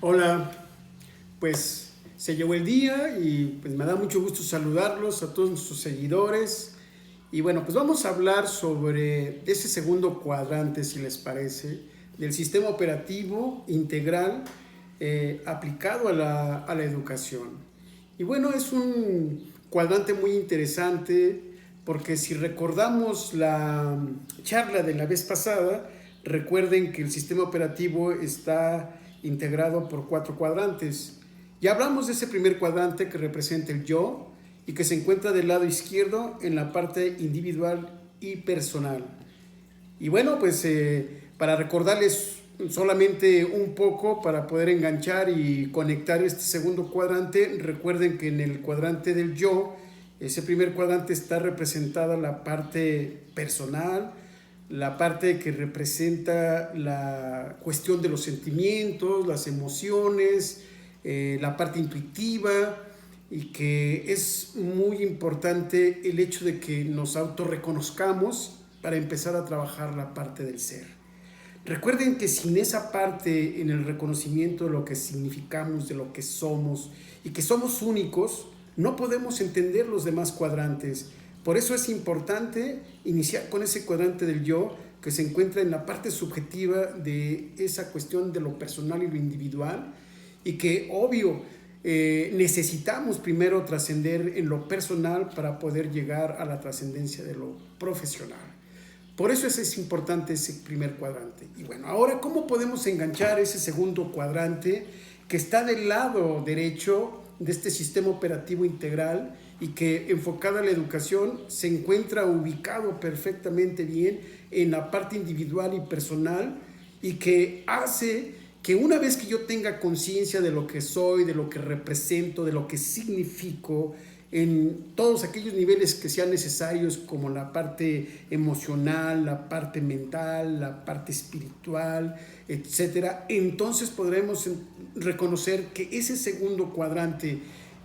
Hola, pues se llegó el día y pues me da mucho gusto saludarlos a todos nuestros seguidores. Y bueno, pues vamos a hablar sobre ese segundo cuadrante, si les parece, del sistema operativo integral aplicado a la educación. Y bueno, es un cuadrante muy interesante porque si recordamos la charla de la vez pasada, recuerden que el sistema operativo está integrado por 4 cuadrantes. Ya hablamos de ese primer cuadrante que representa el yo y que se encuentra del lado izquierdo en la parte individual y personal. Y bueno, pues para recordarles solamente un poco para poder enganchar y conectar este segundo cuadrante, recuerden que en el cuadrante del yo, ese primer cuadrante está representada la parte personal, la parte que representa la cuestión de los sentimientos, las emociones, la parte intuitiva, y que es muy importante el hecho de que nos autorreconozcamos para empezar a trabajar la parte del ser. Recuerden que sin esa parte en el reconocimiento de lo que significamos, de lo que somos y que somos únicos, no podemos entender los demás cuadrantes. Por eso es importante iniciar con ese cuadrante del yo que se encuentra en la parte subjetiva de esa cuestión de lo personal y lo individual, y que obvio necesitamos primero trascender en lo personal para poder llegar a la trascendencia de lo profesional. Por eso es importante ese primer cuadrante. Y bueno, ahora, ¿cómo podemos enganchar ese segundo cuadrante que está del lado derecho de este sistema operativo integral y que, enfocado a la educación, se encuentra ubicado perfectamente bien en la parte individual y personal, y que hace que una vez que yo tenga conciencia de lo que soy, de lo que represento, de lo que significo, en todos aquellos niveles que sean necesarios, como la parte emocional, la parte mental, la parte espiritual, etcétera, entonces podremos reconocer que ese segundo cuadrante,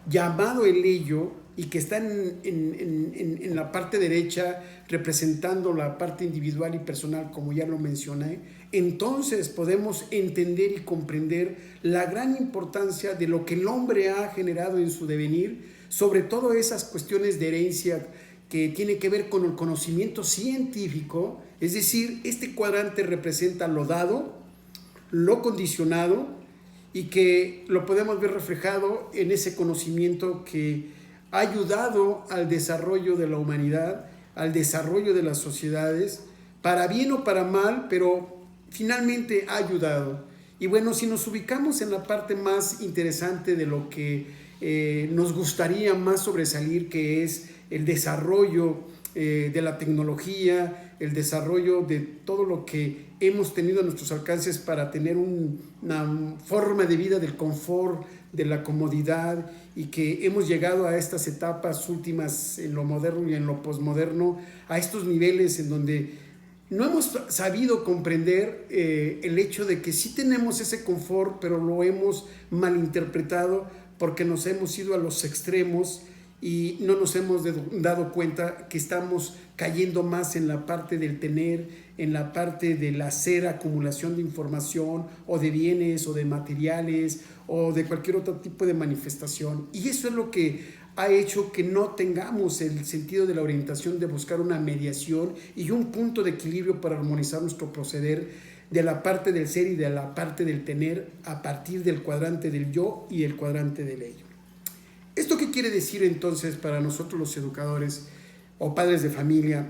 llamado el ello, y que está en la parte derecha representando la parte individual y personal, como ya lo mencioné, entonces podemos entender y comprender la gran importancia de lo que el hombre ha generado en su devenir, sobre todo esas cuestiones de herencia que tiene que ver con el conocimiento científico. Es decir, este cuadrante representa lo dado, lo condicionado, y que lo podemos ver reflejado en ese conocimiento que ha ayudado al desarrollo de la humanidad, al desarrollo de las sociedades, para bien o para mal, pero finalmente ha ayudado. Y bueno, si nos ubicamos en la parte más interesante de lo que nos gustaría más sobresalir, que es el desarrollo de la tecnología, el desarrollo de todo lo que hemos tenido a nuestros alcances para tener una forma de vida del confort, de la comodidad, y que hemos llegado a estas etapas últimas en lo moderno y en lo posmoderno, a estos niveles en donde no hemos sabido comprender el hecho de que sí tenemos ese confort, pero lo hemos malinterpretado porque nos hemos ido a los extremos y no nos hemos dado cuenta que estamos cayendo más en la parte del tener, en la parte del hacer acumulación de información o de bienes o de materiales o de cualquier otro tipo de manifestación. Y eso es lo que ha hecho que no tengamos el sentido de la orientación de buscar una mediación y un punto de equilibrio para armonizar nuestro proceder de la parte del ser y de la parte del tener, a partir del cuadrante del yo y el cuadrante del ello. ¿Esto qué quiere decir entonces para nosotros los educadores o padres de familia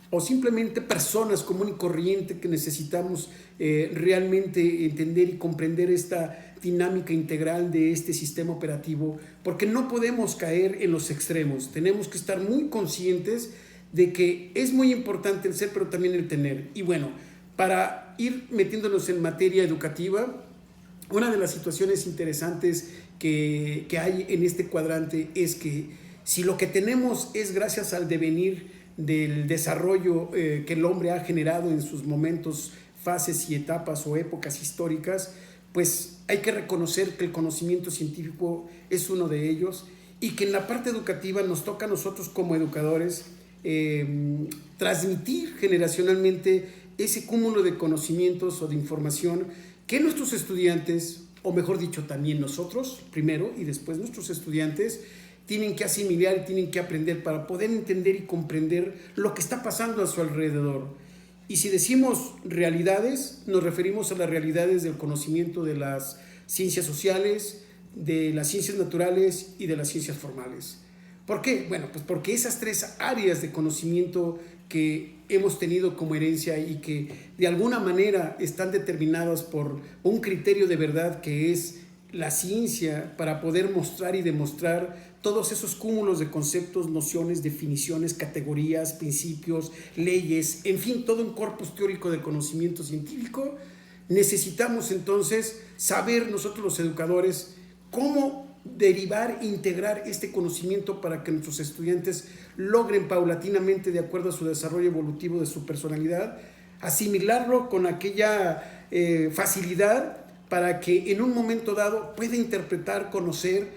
o simplemente personas común y corriente que necesitamos realmente entender y comprender esta dinámica integral de este sistema operativo? Porque no podemos caer en los extremos, tenemos que estar muy conscientes de que es muy importante el ser, pero también el tener. Y bueno, para ir metiéndonos en materia educativa, una de las situaciones interesantes que hay en este cuadrante es que si lo que tenemos es gracias al devenir del desarrollo que el hombre ha generado en sus momentos, fases y etapas o épocas históricas, pues hay que reconocer que el conocimiento científico es uno de ellos, y que en la parte educativa nos toca a nosotros como educadores transmitir generacionalmente ese cúmulo de conocimientos o de información que nuestros estudiantes o mejor dicho, también nosotros, primero, y después nuestros estudiantes, tienen que asimilar y tienen que aprender para poder entender y comprender lo que está pasando a su alrededor. Y si decimos realidades, nos referimos a las realidades del conocimiento de las ciencias sociales, de las ciencias naturales y de las ciencias formales. ¿Por qué? Bueno, pues porque esas tres áreas de conocimiento que hemos tenido como herencia y que de alguna manera están determinadas por un criterio de verdad que es la ciencia, para poder mostrar y demostrar todos esos cúmulos de conceptos, nociones, definiciones, categorías, principios, leyes, en fin, todo un corpus teórico del conocimiento científico. Necesitamos entonces saber nosotros los educadores cómo derivar, integrar este conocimiento para que nuestros estudiantes logren paulatinamente, de acuerdo a su desarrollo evolutivo de su personalidad, asimilarlo con aquella facilidad para que en un momento dado pueda interpretar, conocer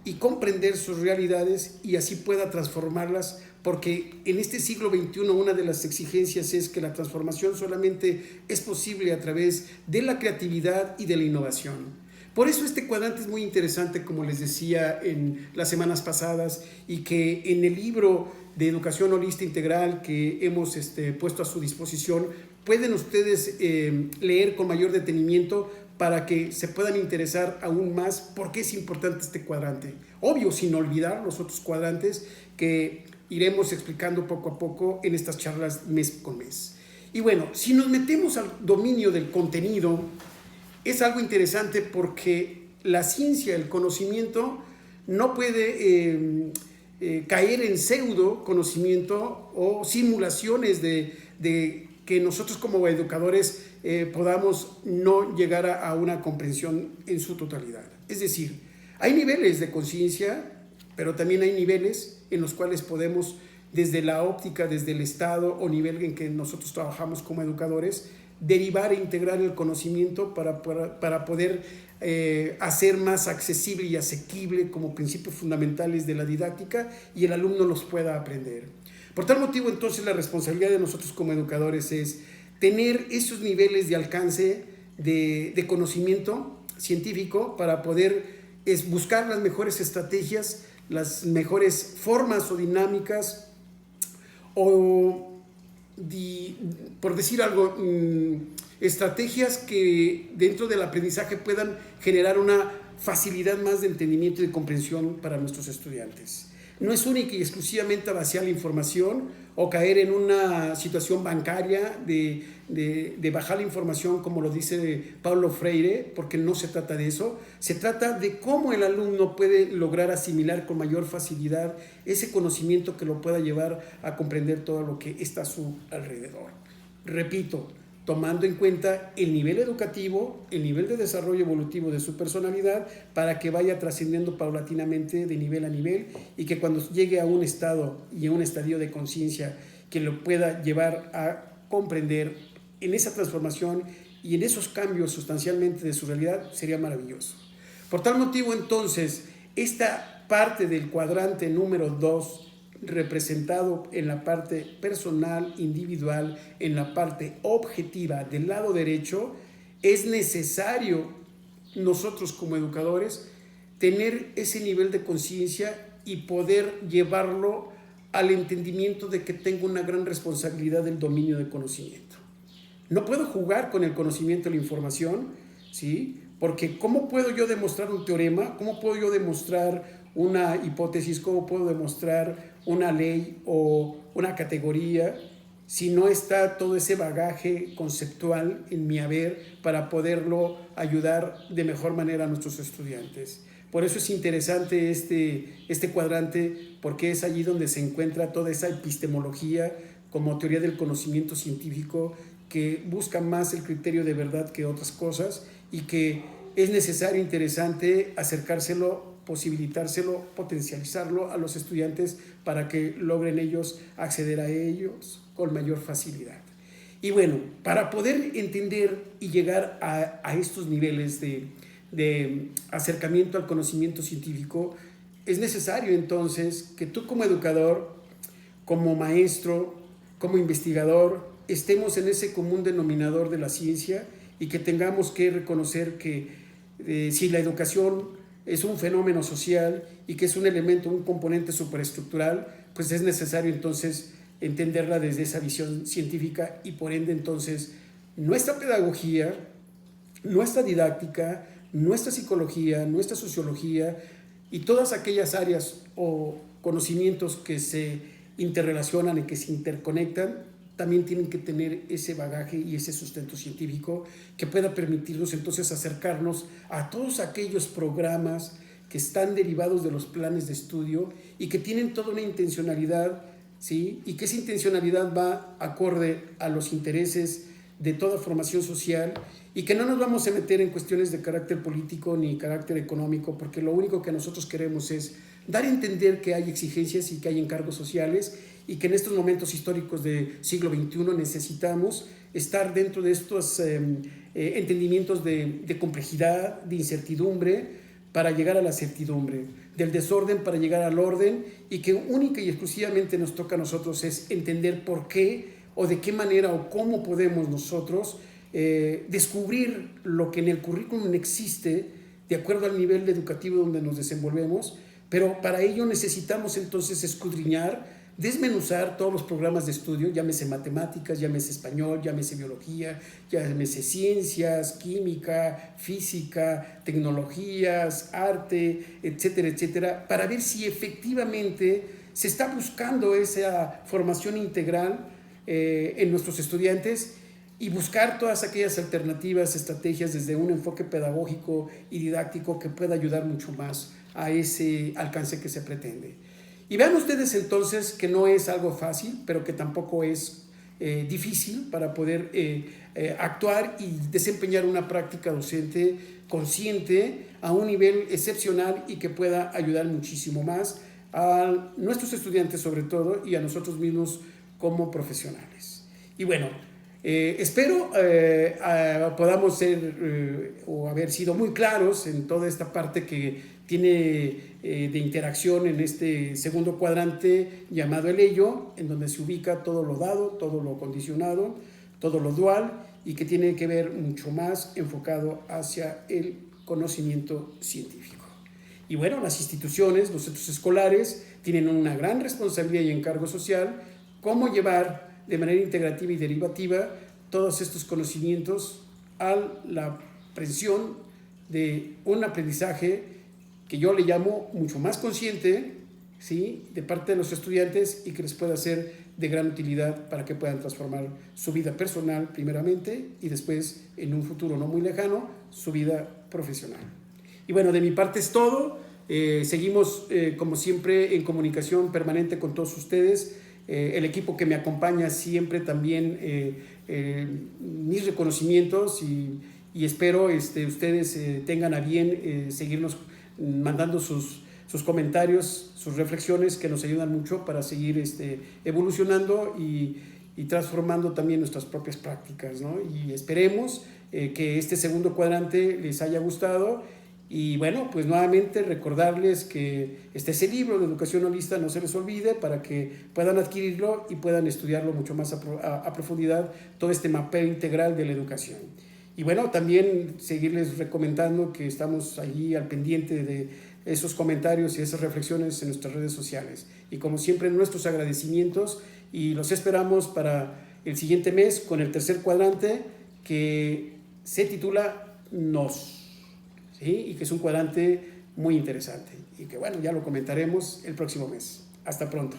y comprender sus realidades y así pueda transformarlas, porque en este siglo XXI una de las exigencias es que la transformación solamente es posible a través de la creatividad y de la innovación. Por eso este cuadrante es muy interesante, como les decía en las semanas pasadas, y que en el libro de Educación Holística Integral que hemos puesto a su disposición, pueden ustedes leer con mayor detenimiento para que se puedan interesar aún más por qué es importante este cuadrante. Obvio, sin olvidar los otros cuadrantes que iremos explicando poco a poco en estas charlas mes con mes. Y bueno, si nos metemos al dominio del contenido, es algo interesante porque la ciencia, el conocimiento, no puede caer en pseudo conocimiento o simulaciones de que nosotros como educadores podamos no llegar a una comprensión en su totalidad. Es decir, hay niveles de conciencia, pero también hay niveles en los cuales podemos, desde la óptica, desde el estado o nivel en que nosotros trabajamos como educadores, derivar e integrar el conocimiento para poder hacer más accesible y asequible como principios fundamentales de la didáctica y el alumno los pueda aprender. Por tal motivo, entonces, la responsabilidad de nosotros como educadores es tener esos niveles de alcance de conocimiento científico para poder buscar las mejores estrategias, las mejores formas o dinámicas o, por decir algo, estrategias que dentro del aprendizaje puedan generar una facilidad más de entendimiento y de comprensión para nuestros estudiantes. No es única y exclusivamente vaciar la información o caer en una situación bancaria de bajar la información, como lo dice Paulo Freire, porque no se trata de eso. Se trata de cómo el alumno puede lograr asimilar con mayor facilidad ese conocimiento que lo pueda llevar a comprender todo lo que está a su alrededor. Repito, tomando en cuenta el nivel educativo, el nivel de desarrollo evolutivo de su personalidad, para que vaya trascendiendo paulatinamente de nivel a nivel y que cuando llegue a un estado y a un estadio de conciencia que lo pueda llevar a comprender en esa transformación y en esos cambios sustancialmente de su realidad, sería maravilloso. Por tal motivo, entonces, esta parte del cuadrante número 2, representado en la parte personal, individual, en la parte objetiva del lado derecho, es necesario nosotros como educadores tener ese nivel de conciencia y poder llevarlo al entendimiento de que tengo una gran responsabilidad del dominio del conocimiento. No puedo jugar con el conocimiento de la información, ¿sí? Porque ¿cómo puedo yo demostrar un teorema? ¿Cómo puedo yo demostrar una hipótesis? ¿Cómo puedo demostrar una ley o una categoría si no está todo ese bagaje conceptual en mi haber para poderlo ayudar de mejor manera a nuestros estudiantes? Por eso es interesante este cuadrante, porque es allí donde se encuentra toda esa epistemología como teoría del conocimiento científico que busca más el criterio de verdad que otras cosas y que es necesario, interesante acercárselo, posibilitárselo, potencializarlo a los estudiantes para que logren ellos acceder a ellos con mayor facilidad. Y bueno, para poder entender y llegar a estos niveles de acercamiento al conocimiento científico, es necesario entonces que tú como educador, como maestro, como investigador, estemos en ese común denominador de la ciencia y que tengamos que reconocer que si la educación es un fenómeno social y que es un elemento, un componente superestructural, pues es necesario entonces entenderla desde esa visión científica y por ende entonces nuestra pedagogía, nuestra didáctica, nuestra psicología, nuestra sociología y todas aquellas áreas o conocimientos que se interrelacionan y que se interconectan, también tienen que tener ese bagaje y ese sustento científico que pueda permitirnos entonces acercarnos a todos aquellos programas que están derivados de los planes de estudio y que tienen toda una intencionalidad, ¿sí? Y que esa intencionalidad va acorde a los intereses de toda formación social y que no nos vamos a meter en cuestiones de carácter político ni carácter económico, porque lo único que nosotros queremos es dar a entender que hay exigencias y que hay encargos sociales y que en estos momentos históricos del siglo XXI necesitamos estar dentro de estos entendimientos de complejidad, de incertidumbre, para llegar a la certidumbre, del desorden para llegar al orden, y que única y exclusivamente nos toca a nosotros es entender por qué o de qué manera o cómo podemos nosotros descubrir lo que en el currículum existe de acuerdo al nivel educativo donde nos desenvolvemos, pero para ello necesitamos entonces escudriñar, desmenuzar todos los programas de estudio, llámese matemáticas, llámese español, llámese biología, llámese ciencias, química, física, tecnologías, arte, etcétera, etcétera, para ver si efectivamente se está buscando esa formación integral en nuestros estudiantes y buscar todas aquellas alternativas, estrategias desde un enfoque pedagógico y didáctico que pueda ayudar mucho más a ese alcance que se pretende. Y vean ustedes entonces que no es algo fácil, pero que tampoco es difícil para poder actuar y desempeñar una práctica docente consciente a un nivel excepcional y que pueda ayudar muchísimo más a nuestros estudiantes sobre todo y a nosotros mismos como profesionales. Y bueno, espero podamos ser o haber sido muy claros en toda esta parte que tiene de interacción en este segundo cuadrante llamado el ello, en donde se ubica todo lo dado, todo lo condicionado, todo lo dual y que tiene que ver mucho más enfocado hacia el conocimiento científico. Y bueno, las instituciones, los centros escolares tienen una gran responsabilidad y encargo social, cómo llevar de manera integrativa y derivativa todos estos conocimientos a la presión de un aprendizaje que yo le llamo mucho más consciente, ¿sí?, de parte de los estudiantes y que les pueda ser de gran utilidad para que puedan transformar su vida personal primeramente y después, en un futuro no muy lejano, su vida profesional. Y bueno, de mi parte es todo. Seguimos, como siempre, en comunicación permanente con todos ustedes. El equipo que me acompaña siempre también, mis reconocimientos y espero ustedes tengan a bien seguirnos mandando sus comentarios, sus reflexiones que nos ayudan mucho para seguir evolucionando y transformando también nuestras propias prácticas, ¿no? Y esperemos que este segundo cuadrante les haya gustado. Y bueno, pues nuevamente recordarles que ese libro de Educación Holista no se les olvide para que puedan adquirirlo y puedan estudiarlo mucho más a profundidad, todo este mapeo integral de la educación. Y bueno, también seguirles recomendando que estamos allí al pendiente de esos comentarios y esas reflexiones en nuestras redes sociales. Y como siempre, nuestros agradecimientos y los esperamos para el siguiente mes con el tercer cuadrante que se titula Nos. ¿Sí? Y que es un cuadrante muy interesante y que bueno, ya lo comentaremos el próximo mes. Hasta pronto.